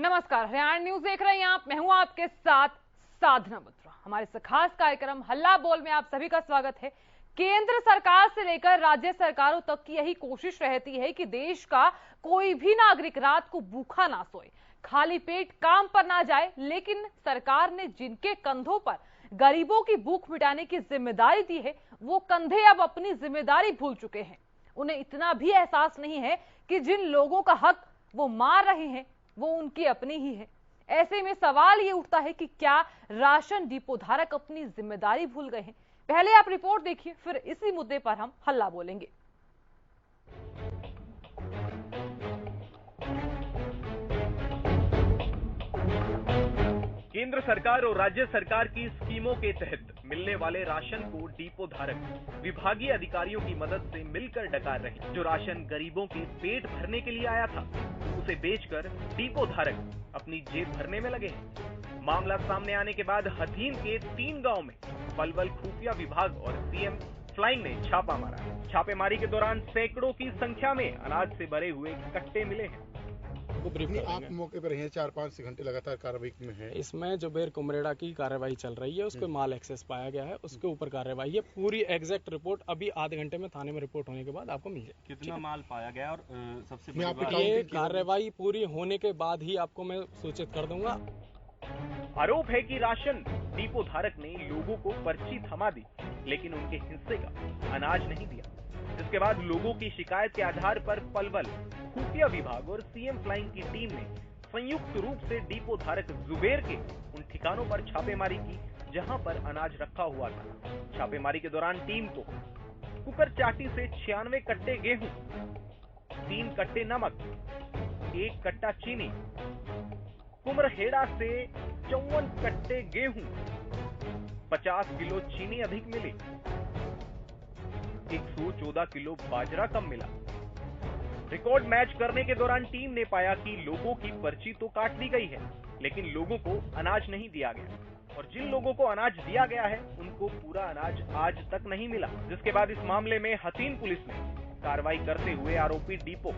नमस्कार, हरियाणा न्यूज देख रहे हैं आप। मैं हूं आपके साथ साधना बत्रा। हमारे इस खास कार्यक्रम हल्ला बोल में आप सभी का स्वागत है। केंद्र सरकार से लेकर राज्य सरकारों तक की यही कोशिश रहती है कि देश का कोई भी नागरिक रात को भूखा ना सोए, खाली पेट काम पर ना जाए। लेकिन सरकार ने जिनके कंधों पर गरीबों की भूख मिटाने की जिम्मेदारी दी है, वो कंधे अब अपनी जिम्मेदारी भूल चुके हैं। उन्हें इतना भी एहसास नहीं है कि जिन लोगों का हक वो मार रहे हैं वो उनकी अपनी ही है। ऐसे में सवाल ये उठता है कि क्या राशन डिपो धारक अपनी जिम्मेदारी भूल गए हैं? पहले आप रिपोर्ट देखिए, फिर इसी मुद्दे पर हम हल्ला बोलेंगे। केंद्र सरकार और राज्य सरकार की स्कीमों के तहत मिलने वाले राशन को डिपो धारक विभागीय अधिकारियों की मदद से मिलकर डकार रहे। जो राशन गरीबों के पेट भरने के लिए आया था, उसे बेचकर डिपो धारक अपनी जेब भरने में लगे हैं। मामला सामने आने के बाद हथीन के 3 गांव में पलवल खुफिया विभाग और सीएम फ्लाइंग ने छापा मारा। छापेमारी के दौरान सैकड़ों की संख्या में अनाज से भरे हुए कट्टे मिले हैं। आप मौके पर हैं, 4-5 घंटे लगातार कार्रवाई में है। इसमें जो बेर कुमरेड़ा की कार्रवाई चल रही है, उस पर माल एक्सेस पाया गया है, उसके ऊपर कार्रवाई है। पूरी एग्जैक्ट रिपोर्ट अभी आधे घंटे में थाने में रिपोर्ट होने के बाद आपको मिल जाएगी। कितना माल पाया गया और सबसे ये कार्रवाई पूरी होने के बाद ही आपको मैं सूचित कर दूंगा। आरोप है कि राशन डिपो धारक ने लोगों को पर्ची थमा दी, लेकिन उनके हिस्से का अनाज नहीं दिया। जिसके बाद लोगों की शिकायत के आधार पर पलवल खुफिया विभाग और सीएम फ्लाइंग की टीम ने संयुक्त रूप से डिपो धारक जुबेर के उन ठिकानों पर छापेमारी की जहां पर अनाज रखा हुआ था। छापेमारी के दौरान टीम को कुकर चाटी से 96 कट्टे गेहूं, 3 कट्टे नमक, 1 कट्टा चीनी, कुमरहेड़ा से 54 कट्टे गेहूं, 50 किलो चीनी अधिक मिली, 114 किलो बाजरा कम मिला। रिकॉर्ड मैच करने के दौरान टीम ने पाया कि लोगों की पर्ची तो काट ली गई है, लेकिन लोगों को अनाज नहीं दिया गया, और जिन लोगों को अनाज दिया गया है उनको पूरा अनाज आज तक नहीं मिला। जिसके बाद इस मामले में हथीन पुलिस ने कार्रवाई करते हुए आरोपी डिपो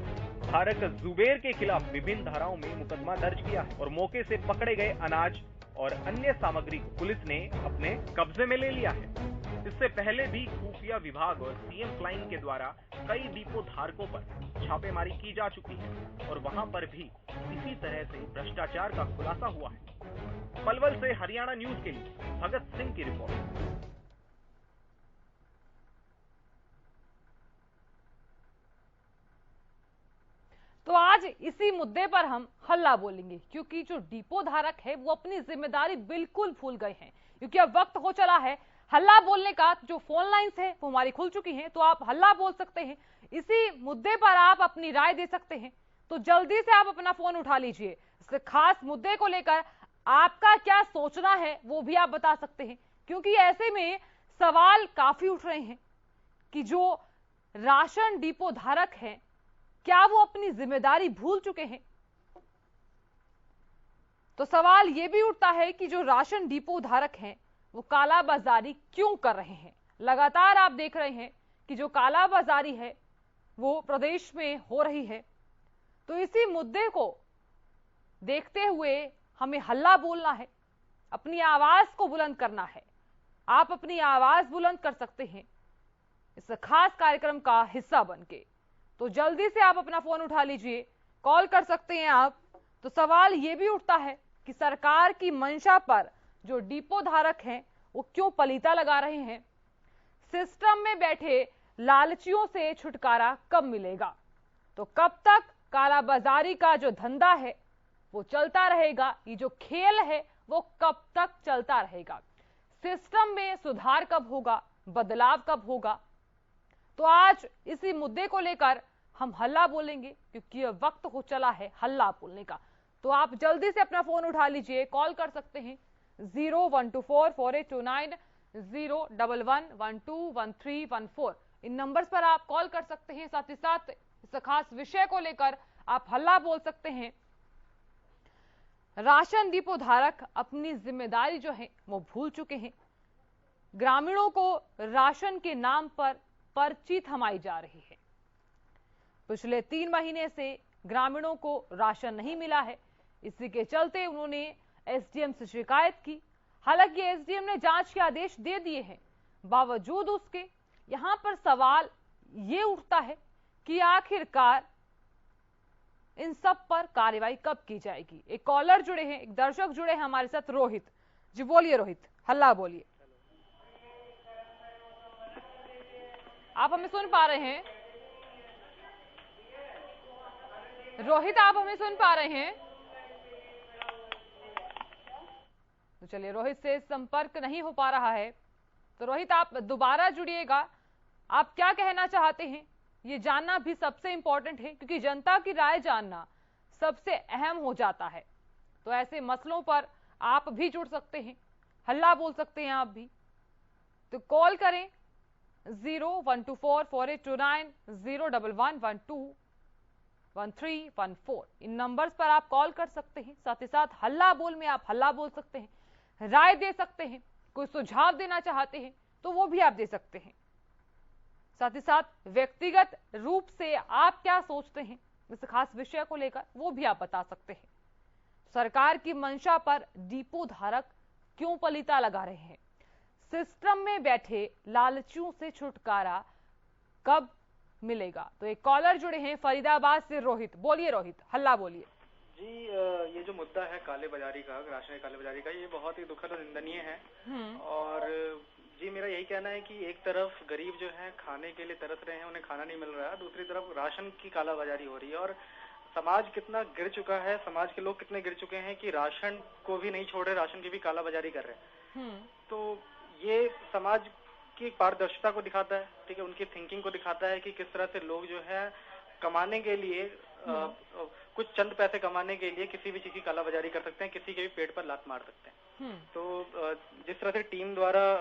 धारक जुबेर के खिलाफ विभिन्न धाराओं में मुकदमा दर्ज किया है और मौके से पकड़े गए अनाज और अन्य सामग्री को पुलिस ने अपने कब्जे में ले लिया है। इससे पहले भी खुफिया विभाग और सीएम फ्लाइंग के द्वारा कई डिपो धारकों पर छापेमारी की जा चुकी है और वहां पर भी इसी तरह से भ्रष्टाचार का खुलासा हुआ है। पलवल से हरियाणा न्यूज के लिए भगत सिंह की रिपोर्ट। तो आज इसी मुद्दे पर हम हल्ला बोलेंगे, क्योंकि जो डिपो धारक है वो अपनी जिम्मेदारी बिल्कुल भूल गए हैं। क्योंकि अब वक्त हो चला है हल्ला बोलने का। जो फोन लाइंस है वो हमारी खुल चुकी हैं, तो आप हल्ला बोल सकते हैं। इसी मुद्दे पर आप अपनी राय दे सकते हैं, तो जल्दी से आप अपना फोन उठा लीजिए। इस खास मुद्दे को लेकर आपका क्या सोचना है वो भी आप बता सकते हैं, क्योंकि ऐसे में सवाल काफी उठ रहे हैं कि जो राशन डिपो धारक हैं, क्या वो अपनी जिम्मेदारी भूल चुके हैं? तो सवाल यह भी उठता है कि जो राशन डिपो धारक हैं वो कालाबाजारी क्यों कर रहे हैं? लगातार आप देख रहे हैं कि जो कालाबाजारी है वो प्रदेश में हो रही है। तो इसी मुद्दे को देखते हुए हमें हल्ला बोलना है, अपनी आवाज को बुलंद करना है। आप अपनी आवाज बुलंद कर सकते हैं इस खास कार्यक्रम का हिस्सा बनके। तो जल्दी से आप अपना फोन उठा लीजिए, कॉल कर सकते हैं आप। तो सवाल यह भी उठता है कि सरकार की मंशा पर जो डिपो धारक हैं वो क्यों पलीता लगा रहे हैं? सिस्टम में बैठे लालचियों से छुटकारा कब मिलेगा? तो कब तक कालाबाजारी का जो धंधा है वो चलता रहेगा? ये जो खेल है वो कब तक चलता रहेगा? सिस्टम में सुधार कब होगा? बदलाव कब होगा? तो आज इसी मुद्दे को लेकर हम हल्ला बोलेंगे, क्योंकि यह वक्त हो चला है हल्ला बोलने का। तो आप जल्दी से अपना फोन उठा लीजिए, कॉल कर सकते हैं 01244829 011121314। इन नंबर्स पर आप कॉल कर सकते हैं। साथ ही साथ इस खास विषय को लेकर आप हल्ला बोल सकते हैं। राशन डिपो धारक अपनी जिम्मेदारी जो है वो भूल चुके हैं। ग्रामीणों को राशन के नाम पर पर्ची थमाई जा रही है। पिछले 3 महीने से ग्रामीणों को राशन नहीं मिला है। इसी के चलते उन्होंने एसडीएम से शिकायत की। हालांकि एसडीएम ने जांच के आदेश दे दिए हैं, बावजूद उसके यहां पर सवाल ये उठता है कि आखिरकार इन सब पर कार्रवाई कब की जाएगी। एक कॉलर जुड़े हैं, एक दर्शक जुड़े हैं हमारे साथ, रोहित जी। बोलिए रोहित, हल्ला बोलिए। आप हमें सुन पा रहे हैं? रोहित, आप हमें सुन पा रहे हैं? तो चलिए, रोहित से संपर्क नहीं हो पा रहा है, तो रोहित आप दोबारा जुड़िएगा। आप क्या कहना चाहते हैं, ये जानना भी सबसे इंपॉर्टेंट है, क्योंकि जनता की राय जानना सबसे अहम हो जाता है। तो ऐसे मसलों पर आप भी जुड़ सकते हैं, हल्ला बोल सकते हैं आप भी। तो कॉल करें 01244829 011121314। इन नंबर्स पर आप कॉल कर सकते हैं। साथ ही साथ हल्ला बोल में आप हल्ला बोल सकते हैं, राय दे सकते हैं, कोई सुझाव देना चाहते हैं तो वो भी आप दे सकते हैं। साथ ही साथ व्यक्तिगत रूप से आप क्या सोचते हैं इस खास विषय को लेकर, वो भी आप बता सकते हैं। सरकार की मंशा पर डिपो धारक क्यों पलीता लगा रहे हैं? सिस्टम में बैठे लालचियों से छुटकारा कब मिलेगा? तो एक कॉलर जुड़े हैं फरीदाबाद से, रोहित। बोलिए रोहित, हल्ला बोलिए जी। ये जो मुद्दा है काले बाजारी का, राशन काले बाजारी का, ये बहुत ही दुखद और निंदनीय है। और जी मेरा यही कहना है कि एक तरफ गरीब जो है खाने के लिए तरस रहे हैं, उन्हें खाना नहीं मिल रहा है, दूसरी तरफ राशन की कालाबाजारी हो रही है। और समाज कितना गिर चुका है, समाज के लोग कितने गिर चुके हैं कि राशन को भी नहीं छोड़ रहे, राशन की भी कालाबाजारी कर रहे हैं। तो ये समाज की पारदर्शिता को दिखाता है, ठीक है, उनकी थिंकिंग को दिखाता है कि किस तरह से लोग जो है कमाने के लिए कुछ चंद पैसे कमाने के लिए किसी भी चीज की कालाबाजारी कर सकते हैं, किसी के भी पेट पर लात मार सकते हैं। तो जिस तरह से टीम द्वारा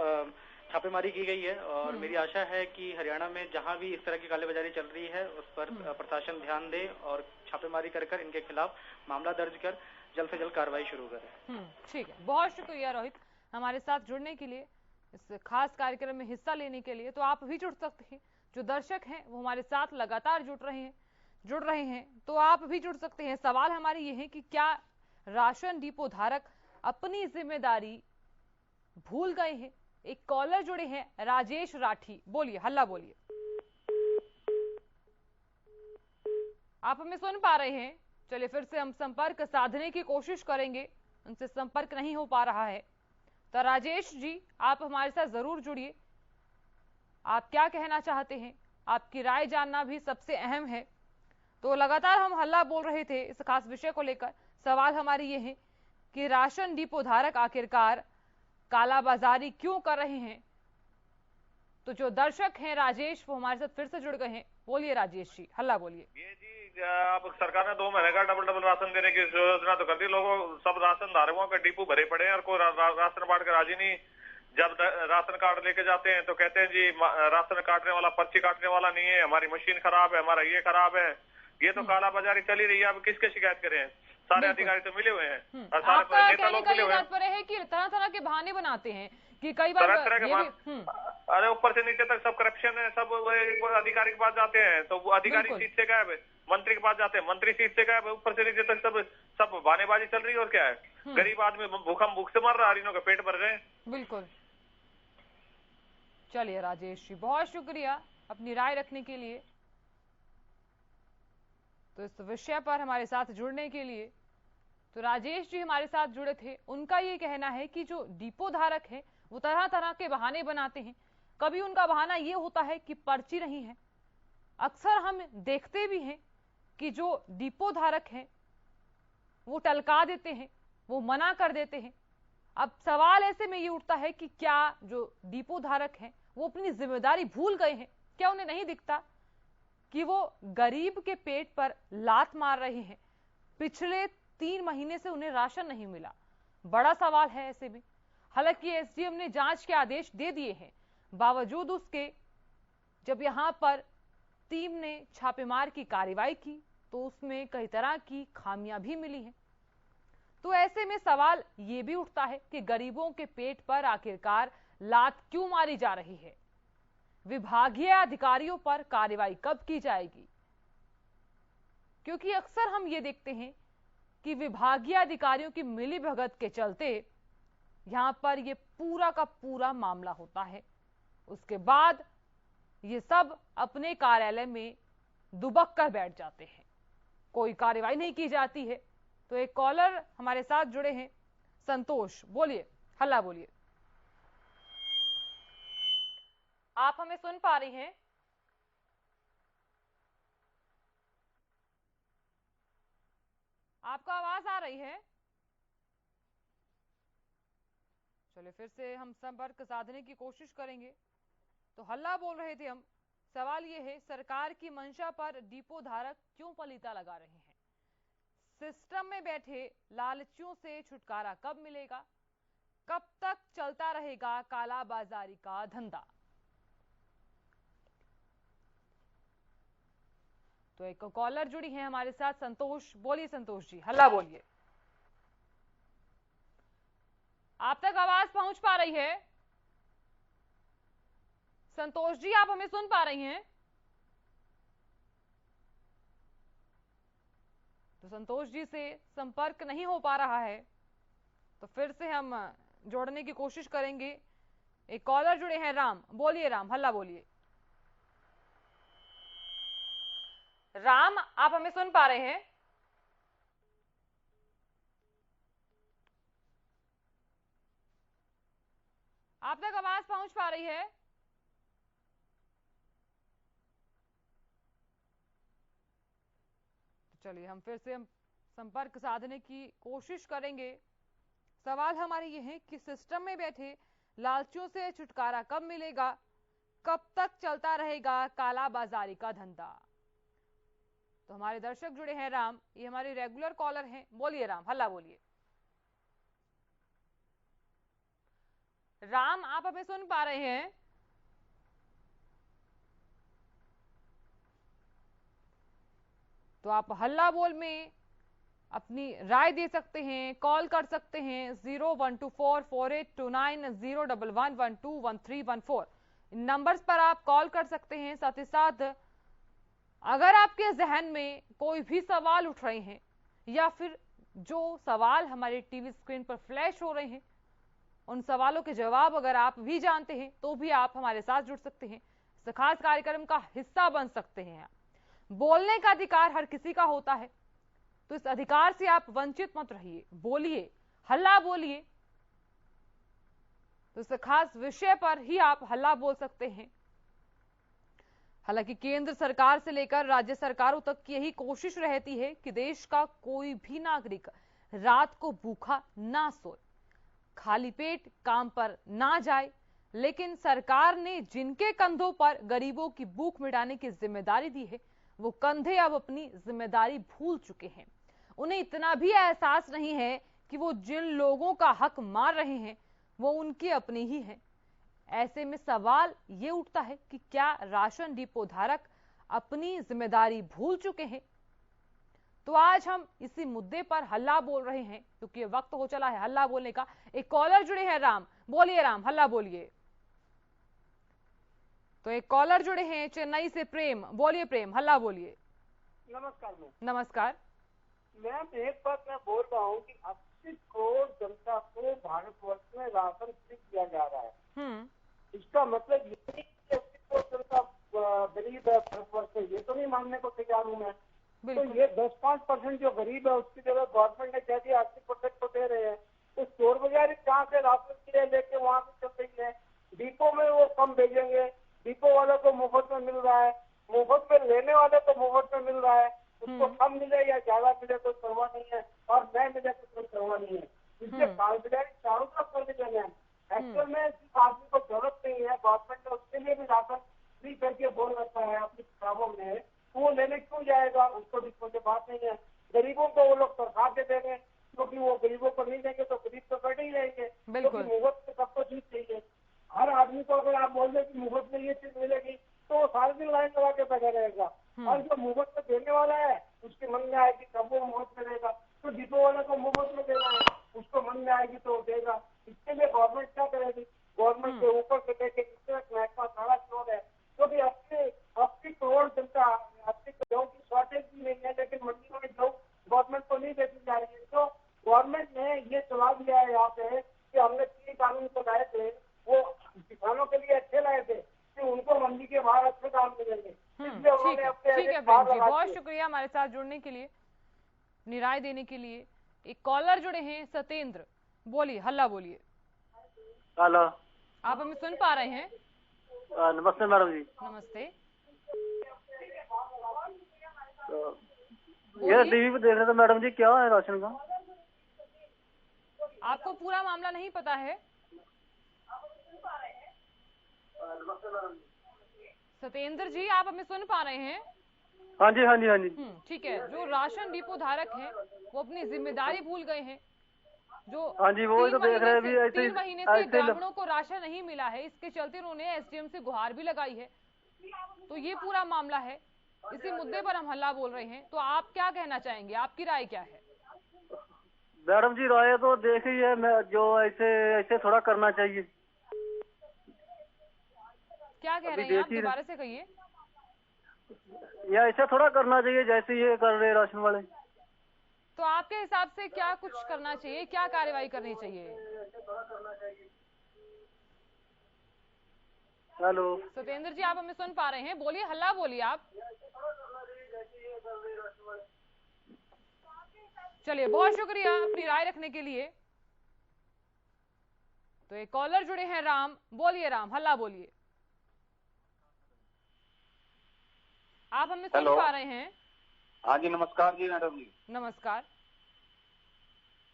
छापेमारी की गई है, और मेरी आशा है कि हरियाणा में जहां भी इस तरह की कालेबाजारी चल रही है उस पर प्रशासन ध्यान दे और छापेमारी कर इनके खिलाफ मामला दर्ज कर जल्द से जल्द कार्रवाई शुरू करे। ठीक है, बहुत शुक्रिया रोहित हमारे साथ जुड़ने के लिए, इस खास कार्यक्रम में हिस्सा लेने के लिए। तो आप भी जुड़ सकते हैं, जो दर्शक हैं वो हमारे साथ लगातार जुड़ रहे हैं, तो आप भी जुड़ सकते हैं। सवाल हमारे ये है कि क्या राशन डिपो धारक अपनी जिम्मेदारी भूल गए हैं? एक कॉलर जुड़े हैं, राजेश राठी। बोलिए, हल्ला बोलिए। आप हमें सुन पा रहे हैं? चलिए फिर से हम संपर्क साधने की कोशिश करेंगे, उनसे संपर्क नहीं हो पा रहा है। तो राजेश जी, आप हमारे साथ जरूर जुड़िए। आप क्या कहना चाहते हैं, आपकी राय जानना भी सबसे अहम है। तो लगातार हम हल्ला बोल रहे थे इस खास विषय को लेकर। सवाल हमारी ये है कि राशन डिपो धारक आखिरकार कालाबाजारी क्यों कर रहे हैं? तो जो दर्शक हैं राजेश, वो हमारे साथ फिर से जुड़ गए हैं। बोलिए राजेश जी, हल्ला बोलिए। ये जी, अब सरकार ने 2 महीने का डबल राशन देने की योजना तो कर दी, लोगों सब राशन धारकों के डिपो भरे पड़े हैं और कोई राशन बांट कर राजी नहीं। जब राशन कार्ड लेके जाते हैं तो कहते हैं जी राशन काटने वाला पर्ची काटने वाला नहीं है, हमारी मशीन खराब है, हमारा ये खराब है। ये तो कालाबाजारी चल ही रही है। अब किसके शिकायत करें? सारे अधिकारी तो मिले हुए हैं और सारे नेता लोग मिले हुए हैं। कि तरह तरह के बहाने बनाते हैं कि कई बार तरह के अरे ऊपर से नीचे तक सब करप्शन है, सब अधिकारी के पास जाते हैं तो वो अधिकारी सीट से गायब है, मंत्री के पास जाते हैं मंत्री सीट से गायब है, ऊपर से नीचे तक सब बहानेबाजी चल रही है। और क्या है, गरीब आदमी भूख से मर रहा, हरिनों के पेट भर रहे हैं। बिल्कुल। चलिए राजेश जी, बहुत शुक्रिया अपनी राय रखने के लिए, तो इस विषय पर हमारे साथ जुड़ने के लिए। तो राजेश जी हमारे साथ जुड़े थे। उनका ये कहना है कि जो डिपो धारक है वो तरह तरह के बहाने बनाते हैं। कभी उनका बहाना ये होता है कि पर्ची नहीं है। अक्सर हम देखते भी हैं कि जो डिपो धारक हैं वो टलका देते हैं, वो मना कर देते हैं। अब सवाल ऐसे में ये उठता है कि क्या जो डिपो धारक हैं वो अपनी जिम्मेदारी भूल गए हैं? क्या उन्हें नहीं दिखता कि वो गरीब के पेट पर लात मार रहे हैं? पिछले 3 महीने से उन्हें राशन नहीं मिला, बड़ा सवाल है ऐसे में। हालांकि एसडीएम ने जांच के आदेश दे दिए हैं, बावजूद उसके जब यहां पर टीम ने छापेमार की कार्रवाई की तो उसमें कई तरह की खामियां भी मिली हैं। तो ऐसे में सवाल ये भी उठता है कि गरीबों के पेट पर आखिरकार लात क्यों मारी जा रही है? विभागीय अधिकारियों पर कार्रवाई कब की जाएगी? क्योंकि अक्सर हम ये देखते हैं कि विभागीय अधिकारियों की मिलीभगत के चलते यहां पर ये पूरा का पूरा मामला होता है। उसके बाद ये सब अपने कार्यालय में दुबक कर बैठ जाते हैं, कोई कार्रवाई नहीं की जाती है। तो एक कॉलर हमारे साथ जुड़े हैं, संतोष, बोलिए, हल्ला बोलिए। आप हमें सुन पा रही हैं? आपका आवाज आ रही है? चलिए फिर से हम संपर्क साधने की कोशिश करेंगे। तो हल्ला बोल रहे थे हम। सवाल यह है, सरकार की मंशा पर डिपो धारक क्यों पलीता लगा रहे हैं? सिस्टम में बैठे लालचियों से छुटकारा कब मिलेगा? कब तक चलता रहेगा कालाबाजारी का धंधा? तो एक कॉलर जुड़ी है हमारे साथ, संतोष, बोलिए संतोष जी, हल्ला बोलिए। आप तक आवाज पहुंच पा रही है? संतोष जी, आप हमें सुन पा रही हैं? तो संतोष जी से संपर्क नहीं हो पा रहा है, तो फिर से हम जोड़ने की कोशिश करेंगे। एक कॉलर जुड़े हैं, राम, बोलिए राम, हल्ला बोलिए। राम, आप हमें सुन पा रहे हैं? आप तक आवाज पहुंच पा रही है? तो चलिए हम फिर से संपर्क साधने की कोशिश करेंगे। सवाल हमारे ये है कि सिस्टम में बैठे लालचियों से छुटकारा कब मिलेगा? कब तक चलता रहेगा कालाबाजारी का धंधा? तो हमारे दर्शक जुड़े हैं, राम, ये हमारे रेगुलर कॉलर हैं, बोलिए राम, हल्ला बोलिए। राम, आप हमें सुन पा रहे हैं? तो आप हल्ला बोल में अपनी राय दे सकते हैं, कॉल कर सकते हैं 012448290111121314 इन नंबर्स पर आप कॉल कर सकते हैं। साथ ही साथ अगर आपके जहन में कोई भी सवाल उठ रहे हैं या फिर जो सवाल हमारे टीवी स्क्रीन पर फ्लैश हो रहे हैं, उन सवालों के जवाब अगर आप भी जानते हैं तो भी आप हमारे साथ जुड़ सकते हैं, इस खास कार्यक्रम का हिस्सा बन सकते हैं। बोलने का अधिकार हर किसी का होता है, तो इस अधिकार से आप वंचित मत रहिए, बोलिए, हल्ला बोलिए। तो इस खास विषय पर ही आप हल्ला बोल सकते हैं। हालांकि केंद्र सरकार से लेकर राज्य सरकारों तक की यही कोशिश रहती है कि देश का कोई भी नागरिक रात को भूखा ना सोए, खाली पेट काम पर ना जाए। लेकिन सरकार ने जिनके कंधों पर गरीबों की भूख मिटाने की जिम्मेदारी दी है, वो कंधे अब अपनी जिम्मेदारी भूल चुके हैं। उन्हें इतना भी एहसास नहीं है कि वो जिन लोगों का हक मार रहे हैं वो उनके अपने ही हैं। ऐसे में सवाल ये उठता है कि क्या राशन डिपो धारक अपनी जिम्मेदारी भूल चुके हैं? तो आज हम इसी मुद्दे पर हल्ला बोल रहे हैं, क्योंकि ये वक्त हो चला है हल्ला बोलने का। एक कॉलर जुड़े हैं, राम, बोलिए राम, हल्ला बोलिए। तो एक कॉलर जुड़े हैं चेन्नई से, प्रेम, बोलिए प्रेम, हल्ला बोलिए। नमस्कार मैम। नमस्कार मैम, एक बात मैं बोल रहा हूँ कि 80 करोड़ जनता को भारतवर्ष में राशन फ्री किया जा रहा है। इसका मतलब ये नहीं कि 80 करोड़ जनता गरीब है भारतवर्ष में, ये तो नहीं मानने को तैयार हूँ मैं। तो ये 10-5% जो गरीब है उसकी जगह गवर्नमेंट ने कह दिया 80% को दे रहे हैं। तो चोर बाजारी जहाँ से राशन के लिए लेके वहाँ से चल रही है, डिपो में वो कम भेजेंगे, डिपो वालों को मुफ्त में मिल रहा है, मुफ्त में लेने वाले को मुफ्त में मिल रहा है, उसको कम मिले या ज्यादा मिले कोई परवाह नहीं है, और न मिले तो कोई परवाह नहीं है। इससे कारोबारी चारों तरफ कर है। एक्चुअल में जिस आदमी को जरूरत नहीं है, गवर्नमेंट ने उसके लिए भी राशन फ्री करके बोल रखा है अपनी किताबों में, तो वो लेने क्यों जाएगा? उसको डिपो से बात नहीं है। गरीबों को वो लोग सरकार के देंगे, क्योंकि वो गरीबों को नहीं देंगे तो गरीब तो बैठे ही रहेंगे, क्योंकि मुफ्त में सबको चीज चाहिए। हर आदमी को अगर आप बोल दें कि मुफ्त में ये चीज मिलेगी तो वो सारे दिन लाइन लगा के बैठा रहेगा। और जो मुफ्त में देने वाला है उसके मन में आएगी कब वो मुफ्त में देगा, तो डिपो वाले को मुफ्त में देना है, उसको मन में आएगी तो वो देगा। इसके लिए गवर्नमेंट क्या करेगी? गवर्नमेंट के ऊपर से लेके नीचे तक महकमा सारा चोर है, क्योंकि 80 करोड़ जनता, 80 करोड़ की शॉर्टेज भी नहीं है, लेकिन मंडियों में जो गवर्नमेंट को नहीं देती जा रही है, बता दिया है यहाँ पे कि हमने 3 कानून तो लाए थे, वो किसानों के लिए अच्छे लाए थे कि उनको मंडी के बाहर अच्छे दाम मिलेंगे। इसलिए उन्होंने अपने ठीक है एजेंट प्रेम बाहर जी, लगा बहुत दिए। शुक्रिया हमारे साथ जुड़ने के लिए, निराय देने के लिए। एक कॉलर जुड़े हैं सत्येंद्र, बोलिए, हल्ला बोलिए। हेलो, आप हमें सुन पा रहे हैं? नमस्ते मैडम जी। नमस्ते। ये टीवी पे देख रहे थे मैडम जी, क्या है राशन का? आपको पूरा मामला नहीं पता है? सत्येंद्र जी, आप हमें सुन पा रहे हैं? हाँ जी, हाँ जी, हाँ जी। ठीक है। जो राशन डिपो धारक हैं वो अपनी जिम्मेदारी भूल गए हैं। जो हाँ जी, वो तो देख रहे हैं भी। ऐसे 3 महीने से ग्रामीणों को राशन नहीं मिला है, इसके चलते उन्होंने एसडीएम से गुहार भी लगाई है। तो ये पूरा मामला है, इसी मुद्दे पर हम हल्ला बोल रहे हैं। तो आप क्या कहना चाहेंगे, आपकी राय क्या है? मैडम जी, राय तो देखी है, मैं जो ऐसे थोड़ा करना चाहिए। क्या कह रहे हैं आप, दोबारा से कहिए। या ऐसा थोड़ा करना चाहिए जैसे ये कर रहे राशन वाले। तो आपके हिसाब से क्या कुछ करना चाहिए, क्या कार्रवाई करनी चाहिए? हेलो सत्येंद्र जी, आप हमें सुन पा रहे हैं? बोलिए, हल्ला बोलिए आप। चलिए, बहुत शुक्रिया अपनी राय रखने के लिए। तो एक कॉलर जुड़े हैं राम, बोलिए राम, हल्ला बोलिए। आप हमें सुन पा रहे हैं? हाँ जी, नमस्कार जी मैडम जी। नमस्कार।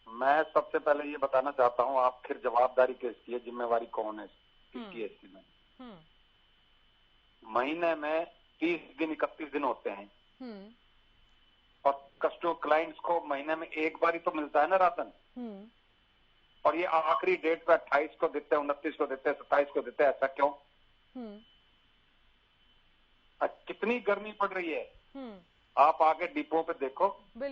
मैं सबसे पहले ये बताना चाहता हूँ, आखिर जवाबदारी किसकी है, जिम्मेवारी कौन है किसकी है इसकी में? महीने में 30 दिन 31 दिन होते हैं और कस्टमर क्लाइंट्स को महीने में एक बार ही तो मिलता है ना राशन। और ये आखिरी डेट पे 28 को देते हैं, 29 को देते हैं, 27 को देते हैं, ऐसा क्यों? कितनी गर्मी पड़ रही है। आप आगे डिपो पे देखो,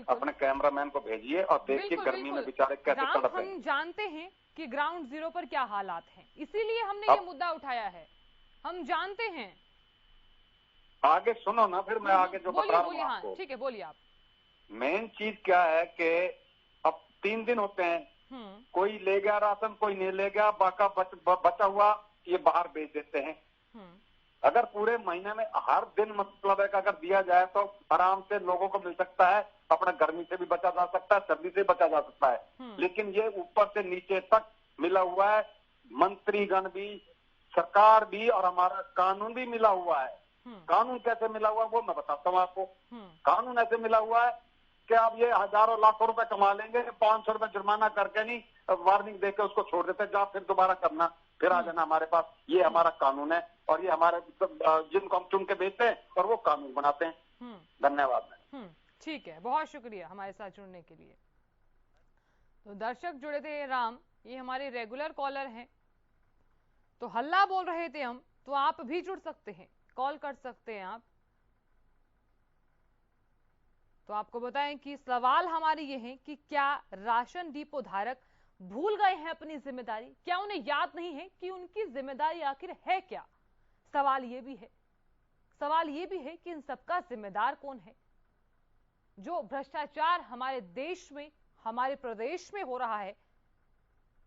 अपने कैमरामैन को भेजिए और देखिए गर्मी में बेचारे कैसे तड़प रहे हैं। हम जानते हैं कि ग्राउंड जीरो पर क्या हालात हैं, इसीलिए हमने ये मुद्दा उठाया है। हम जानते हैं। आगे सुनो ना, फिर मैं आगे जो बता रहा हूँ आपको। ठीक है, बोलिए आप। मेन चीज क्या है कि अब 3 दिन होते हैं, कोई ले गया राशन, कोई नहीं ले गया, बाका बचा हुआ ये बाहर बेच देते हैं। अगर पूरे महीने में हर दिन मतलब है कि अगर दिया जाए तो आराम से लोगों को मिल सकता है, अपना गर्मी से भी बचा जा सकता है, सर्दी से बचा जा सकता है। लेकिन ये ऊपर से नीचे तक मिला हुआ है, मंत्रीगण भी, सरकार भी और हमारा कानून भी मिला हुआ है। कानून कैसे मिला हुआ है वो मैं बताता हूँ आपको। कानून ऐसे मिला हुआ है कि आप ये हजारों लाखों रुपए कमा लेंगे, 500 रुपए जुर्माना करके नहीं, वार्निंग देकर उसको छोड़ देते, जा फिर दोबारा करना, फिर आ जाना हमारे पास। ये हमारा कानून है और ये हमारे जिनको हम चुन के भेजते हैं और वो कानून बनाते हैं। धन्यवाद। ठीक है, बहुत शुक्रिया हमारे साथ जुड़ने के लिए। तो दर्शक जुड़े थे राम, ये हमारे रेगुलर कॉलर हैं। तो हल्ला बोल रहे थे हम, तो आप भी जुड़ सकते हैं, कॉल कर सकते हैं आप। तो आपको बताएं कि सवाल हमारे ये है कि क्या राशन डिपो धारक भूल गए हैं अपनी जिम्मेदारी? क्या उन्हें याद नहीं है कि उनकी जिम्मेदारी आखिर है क्या? सवाल ये भी है। सवाल ये भी है कि इन सबका जिम्मेदार कौन है? जो भ्रष्टाचार हमारे देश में, हमारे प्रदेश में हो रहा है,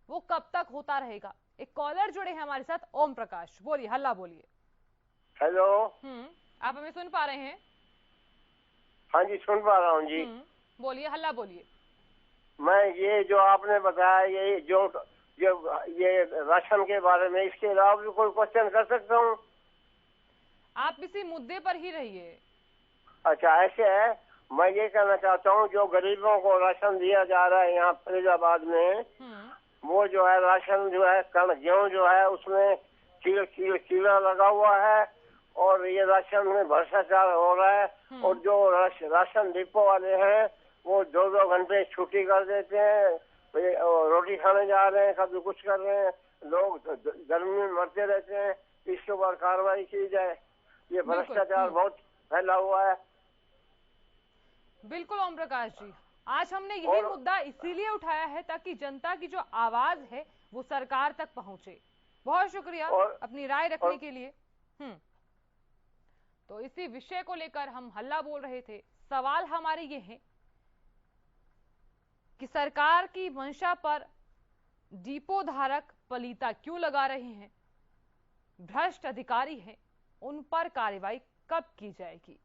वो कब तक होता रहेगा? एक कॉलर जुड़े हैं हमारे साथ, ओम प्रकाश, बोलिए, हल्ला बोलिए। हेलो। आप हमें सुन पा रहे हैं? हाँ जी, सुन पा रहा हूँ जी। बोलिए, हल्ला बोलिए। मैं ये जो आपने बताया, ये जो ये राशन के बारे में, इसके अलावा भी कोई क्वेश्चन कर सकता हूँ? आप इसी मुद्दे पर ही रहिए। अच्छा, ऐसे है, मैं ये कहना चाहता हूँ, जो गरीबों को राशन दिया जा रहा है यहाँ फरीदाबाद में, वो जो है राशन जो है गेहूँ जो है उसमें कीड़ा लगा हुआ है और ये राशन में भ्रष्टाचार हो रहा है। और जो राशन डिपो वाले हैं वो 2-2 घंटे छुट्टी कर देते हैं, रोटी खाने जा रहे हैं, कभी कुछ कर रहे हैं, लोग गर्मी में मरते रहते हैं। इसके ऊपर कार्रवाई की जाए, ये भ्रष्टाचार बहुत फैला हुआ है। बिल्कुल ओम प्रकाश जी, आज हमने यही मुद्दा इसीलिए उठाया है ताकि जनता की जो आवाज है वो सरकार तक पहुंचे। बहुत शुक्रिया अपनी राय रखने के लिए। तो इसी विषय को लेकर हम हल्ला बोल रहे थे। सवाल हमारे ये हैं कि सरकार की मंशा पर डिपो धारक पलीता क्यों लगा रहे हैं, भ्रष्ट अधिकारी हैं, उन पर कार्रवाई कब की जाएगी,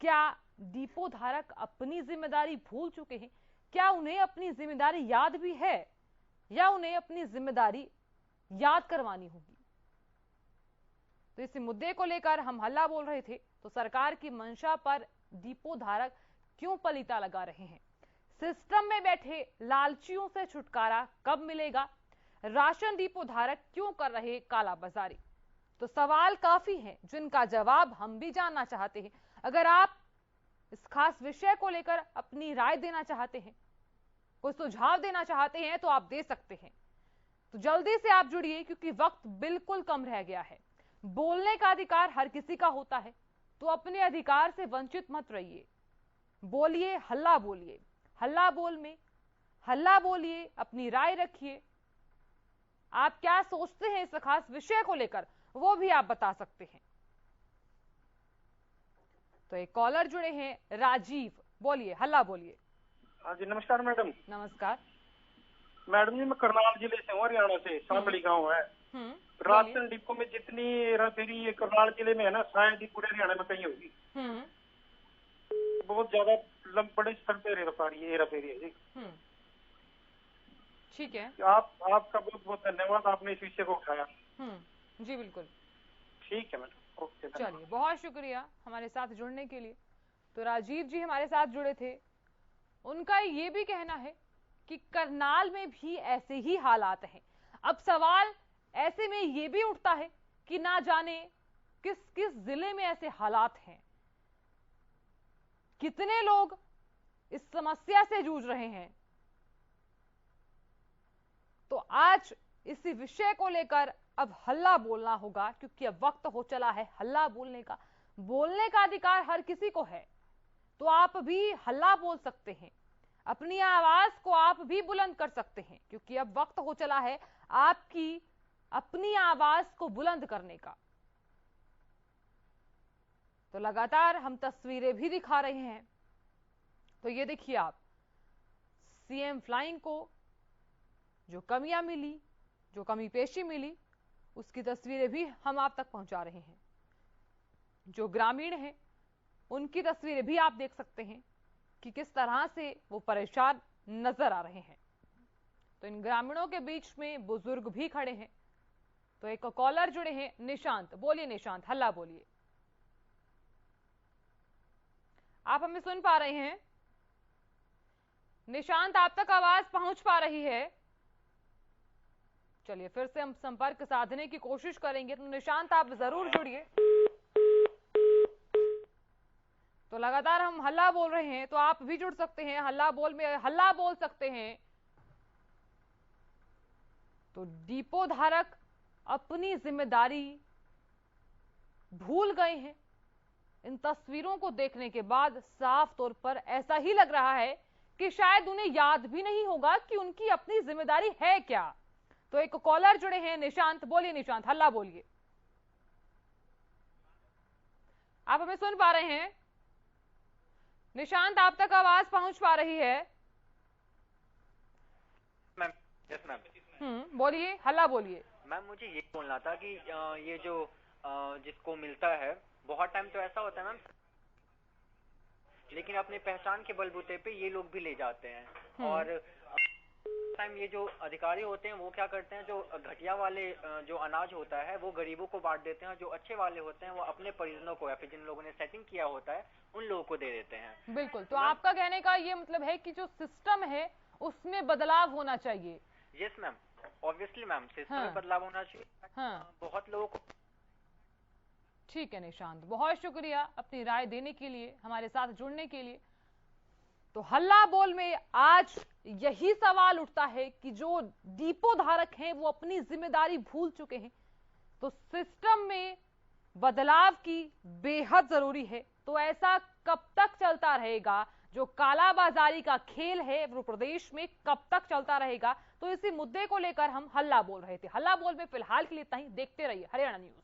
क्या डिपो धारक अपनी जिम्मेदारी भूल चुके हैं, क्या उन्हें अपनी जिम्मेदारी याद भी है या उन्हें अपनी जिम्मेदारी याद करवानी होगी। तो इस मुद्दे को लेकर हम हल्ला बोल रहे थे, तो सरकार की मंशा पर डिपो धारक क्यों पलीता लगा रहे हैं, सिस्टम में बैठे लालचियों से छुटकारा कब मिलेगा, राशन डिपो धारक क्यों कर रहे कालाबाजारी। तो सवाल काफी हैं जिनका जवाब हम भी जानना चाहते हैं। अगर आप इस खास विषय को लेकर अपनी राय देना चाहते हैं, कोई सुझाव देना चाहते हैं तो आप दे सकते हैं। तो जल्दी से आप जुड़िए क्योंकि वक्त बिल्कुल कम रह गया है। बोलने का अधिकार हर किसी का होता है, तो अपने अधिकार से वंचित मत रहिए। बोलिए, हल्ला बोलिए, हल्ला बोल में हल्ला बोलिए, अपनी राय रखिए। आप क्या सोचते हैं इस खास विषय को लेकर वो भी आप बता सकते हैं। तो एक कॉलर जुड़े हैं, राजीव, बोलिए, हल्ला बोलिए। हाँ जी, नमस्कार मैडम। नमस्कार मैडम जी, मैं करनाल जिले से हूँ, हरियाणा से, सांबड़ी गांव है। राशन डिपो में जितनी हेराफेरी ये करनाल जिले में है ना, शायद ही पूरे हरियाणा में कहीं होगी। बहुत ज्यादा बड़े स्तर पे हेराफेरी है जी। ठीक है, आपका बहुत बहुत धन्यवाद, आपने इस विषय को उठाया। जी बिल्कुल, ठीक है मैडम, ओके। चलिए, बहुत शुक्रिया हमारे साथ जुड़ने के लिए। तो राजीव जी हमारे साथ जुड़े थे, उनका ये भी कहना है कि करनाल में भी ऐसे ही हालात हैं। अब सवाल ऐसे में ये भी उठता है कि ना जाने किस किस जिले में ऐसे हालात हैं, कितने लोग इस समस्या से जूझ रहे हैं। तो आज इसी विषय को लेकर अब हल्ला बोलना होगा, क्योंकि अब वक्त हो चला है हल्ला बोलने का। बोलने का अधिकार हर किसी को है, तो आप भी हल्ला बोल सकते हैं, अपनी आवाज को आप भी बुलंद कर सकते हैं, क्योंकि अब वक्त हो चला है आपकी अपनी आवाज को बुलंद करने का। तो लगातार हम तस्वीरें भी दिखा रहे हैं। तो ये देखिए आप, सीएम फ्लाइंग को जो कमियां मिली, जो कमी पेशी मिली, उसकी तस्वीरें भी हम आप तक पहुंचा रहे हैं। जो ग्रामीण हैं उनकी तस्वीरें भी आप देख सकते हैं कि किस तरह से वो परेशान नजर आ रहे हैं। तो इन ग्रामीणों के बीच में बुजुर्ग भी खड़े हैं। तो एक कॉलर जुड़े हैं, निशांत, बोलिए निशांत, हल्ला बोलिए। आप हमें सुन पा रहे हैं निशांत, आप तक आवाज पहुंच पा रही है? चलिए फिर से हम संपर्क साधने की कोशिश करेंगे। तो निशांत आप जरूर जुड़िए। तो लगातार हम हल्ला बोल रहे हैं, तो आप भी जुड़ सकते हैं, हल्ला बोल में हल्ला बोल सकते हैं। तो डिपो धारक अपनी जिम्मेदारी भूल गए हैं। इन तस्वीरों को देखने के बाद साफ तौर पर ऐसा ही लग रहा है कि शायद उन्हें याद भी नहीं होगा कि उनकी अपनी जिम्मेदारी है क्या। तो एक कॉलर जुड़े हैं, निशांत, बोलिए निशांत, हल्ला बोलिए। आप हमें सुन पा रहे हैं? निशांत, आप तक आवाज पहुंच पा रही है? Ma'am, yes ma'am. बोलिए, हल्ला बोलिए। मैम, मुझे ये बोलना था कि ये जो जिसको मिलता है, बहुत टाइम तो ऐसा होता है मैम, लेकिन अपने पहचान के बलबूते पे ये लोग भी ले जाते हैं। और टाइम ये जो अधिकारी होते हैं वो क्या करते हैं, जो घटिया वाले जो अनाज होता है वो गरीबों को बांट देते हैं, जो अच्छे वाले होते हैं वो अपने परिजनों को या फिर जिन लोगों ने सेटिंग किया होता है उन लोगों को दे देते हैं। बिल्कुल, तो आपका कहने का ये मतलब है कि जो सिस्टम है उसमें बदलाव होना चाहिए। Yes ma'am, obviously ma'am, system में बदलाव होना चाहिए। बहुत लोगों को। ठीक है निशांत, बहुत शुक्रिया अपनी राय देने के लिए, हमारे साथ जुड़ने के लिए। तो हल्ला बोल में आज यही सवाल उठता है कि जो डिपो धारक हैं वो अपनी जिम्मेदारी भूल चुके हैं। तो सिस्टम में बदलाव की बेहद जरूरी है। तो ऐसा कब तक चलता रहेगा? जो कालाबाजारी का खेल है वो प्रदेश में कब तक चलता रहेगा? तो इसी मुद्दे को लेकर हम हल्ला बोल रहे थे। हल्ला बोल में फिलहाल के लिए इतना ही। देखते रहिए हरियाणा न्यूज।